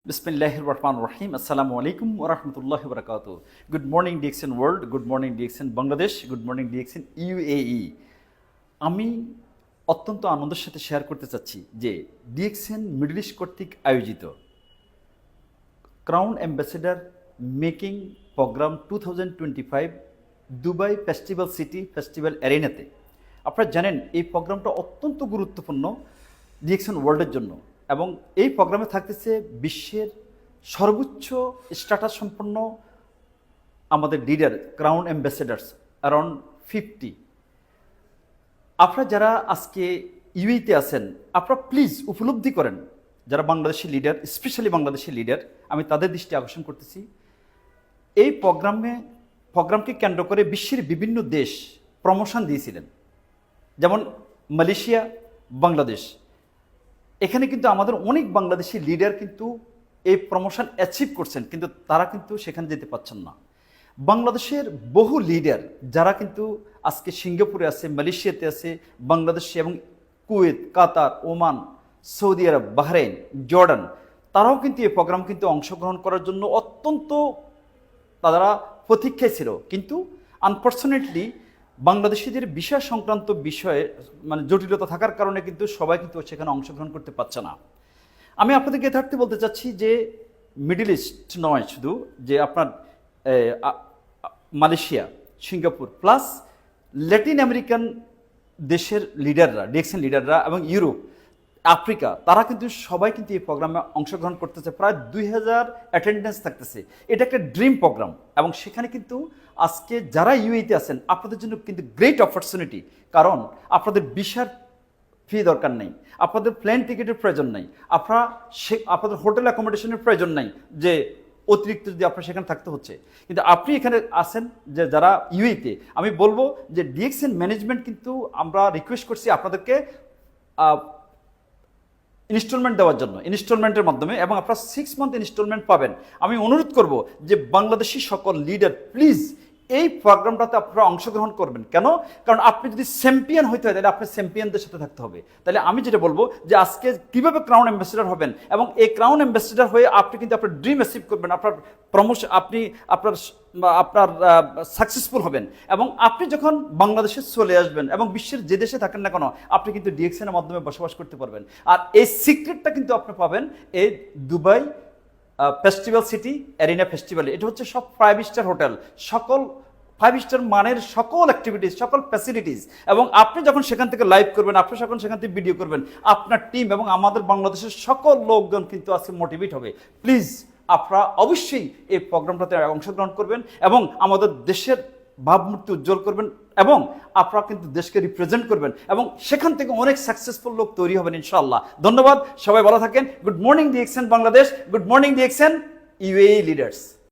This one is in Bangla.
Bismillahir Rahmanir Rahim. Assalamu alaikum wa rahmatullahi wa barakatuh. Good morning DXN World, good morning DXN Bangladesh, good morning DXN UAE. আমি অত্যন্ত আনন্দের সাথে শেয়ার করতে চাচ্ছি যে ডিএক্সএন মিডল ইস্ট কর্তৃক আয়োজিত crown ambassador making programme 2025 Dubai Festival City festival অ্যারেনাতে আপনারা জানেন এই প্রোগ্রামটা অত্যন্ত গুরুত্বপূর্ণ ডিএক্সএন ওয়ার্ল্ডের জন্য এবং এই প্রোগ্রামে থাকতেছে বিশ্বের সর্বোচ্চ স্ট্যাটাস সম্পন্ন আমাদের লিডার ক্রাউন অ্যাম্বাসেডার্স অ্যারাউন্ড 50। আপনারা যারা আজকে ইউএইতে আছেন আপনারা প্লিজ উপলব্ধি করেন যারা Bangladeshi leader, specially Bangladeshi leader, আমি তাদের দৃষ্টি আকর্ষণ করতেছি। এই প্রোগ্রামকে কেন্দ্র করে বিশ্বের বিভিন্ন দেশ প্রমোশন দিয়েছিলেন, যেমন মালয়েশিয়া, বাংলাদেশ। এখানে কিন্তু আমাদের অনেক বাংলাদেশি লিডার কিন্তু এই প্রমোশন অ্যাচিভ করছেন, কিন্তু তারা কিন্তু সেখানে যেতে পারছেন না। বাংলাদেশের বহু লিডার যারা কিন্তু আজকে সিঙ্গাপুরে আছে, মালয়েশিয়াতে আছে, বাংলাদেশে এবং কুয়েত, কাতার, ওমান, সৌদি আরব, বাহরাইন, জর্ডান, তারাও কিন্তু এই প্রোগ্রাম কিন্তু অংশগ্রহণ করার জন্য অত্যন্ত তারা প্রতীক্ষায় ছিল, কিন্তু আনফর্চুনেটলি বাংলাদেশিদের ভিসা সংক্রান্ত বিষয়ে জটিলতা থাকার কারণে কিন্তু সবাই কিন্তু সেখানে অংশগ্রহণ করতে পারছে না। আমি আপনাদেরকে যথার্থে বলতে চাচ্ছি যে মিডল ইস্ট নয় শুধু, যে আপনার Malaysia, Singapore plus Latin American দেশের লিডাররা, ডিএক্সএন লিডাররা এবং ইউরোপ, আফ্রিকা, তারা কিন্তু সবাই কিন্তু এই প্রোগ্রামে অংশগ্রহণ করতেছে। প্রায় 2000 অ্যাটেন্ডেন্স থাকতেছে। এটা একটা ড্রিম প্রোগ্রাম এবং সেখানে কিন্তু আজকে যারা ইউএইতে আছেন আপনাদের জন্য কিন্তু গ্রেট অপরচুনিটি, কারণ আপনাদের ভিসার ফি দরকার নেই, আপনাদের প্লেন টিকিটের প্রয়োজন নেই, আপনাদের হোটেল অ্যাকোমোডেশনের প্রয়োজন নেই যে অতিরিক্ত যদি আপনার সেখানে থাকতে হচ্ছে, কিন্তু আপনি এখানে আছেন যে যারা ইউএইতে। আমি বলবো যে ডিএক্সএন ম্যানেজমেন্ট কিন্তু আমরা রিকোয়েস্ট করছি আপনাদেরকে ইনস্টলমেন্ট দেওয়ার জন্য, ইনস্টলমেন্টের মাধ্যমে, এবং আপনারা 6 মান্থ ইনস্টলমেন্ট পাবেন। আমি অনুরোধ করব যে বাংলাদেশি সকল লিডার প্লিজ এই প্রোগ্রামটাতে আপনারা অংশগ্রহণ করবেন। কেন? কারণ আপনি যদি চ্যাম্পিয়ন হইতে হয় তাহলে আপনার চ্যাম্পিয়নদের সাথে থাকতে হবে। তাহলে আমি যেটা বলবো যে আজকে কীভাবে ক্রাউন অ্যাম্বাসেডর হবেন এবং এই ক্রাউন অ্যাম্বাসেডর হয়ে আপনি কিন্তু আপনার ড্রিম অ্যাচিভ করবেন, আপনার প্রমোশন, আপনি আপনার সাকসেসফুল হবেন এবং আপনি যখন বাংলাদেশে চলে আসবেন এবং বিশ্বের যে দেশে থাকেন না কেন আপনি কিন্তু ডিএক্সএনের মাধ্যমে বসবাস করতে পারবেন। আর এই সিক্রেটটা কিন্তু আপনি পাবেন এই দুবাই ফেস্টিভ্যাল সিটি অ্যারিনা ফেস্টিভ্যালে। এটা হচ্ছে সব 5 স্টার হোটেল, সকল 5 স্টার মানের সকল অ্যাক্টিভিটিস, সকল ফ্যাসিলিটিস, এবং আপনি যখন সেখান থেকে লাইভ করবেন, আপনি যখন সেখান থেকে ভিডিও করবেন, আপনার টিম এবং আমাদের বাংলাদেশের সকল লোকজন কিন্তু আজকে মোটিভেট হবে। প্লিজ আপনারা অবশ্যই এই প্রোগ্রামটাতে অংশগ্রহণ করবেন এবং আমাদের দেশের ভাবমূর্তি উজ্জ্বল করবেন এবং আপনারা কিন্তু দেশকে রিপ্রেজেন্ট করবেন এবং সেখান থেকে অনেক সাকসেসফুল লোক তৈরি হবেন ইনশাআল্লাহ। ধন্যবাদ, সবাই ভালো থাকেন। Good morning DXN Bangladesh, good morning DXN UAE leaders.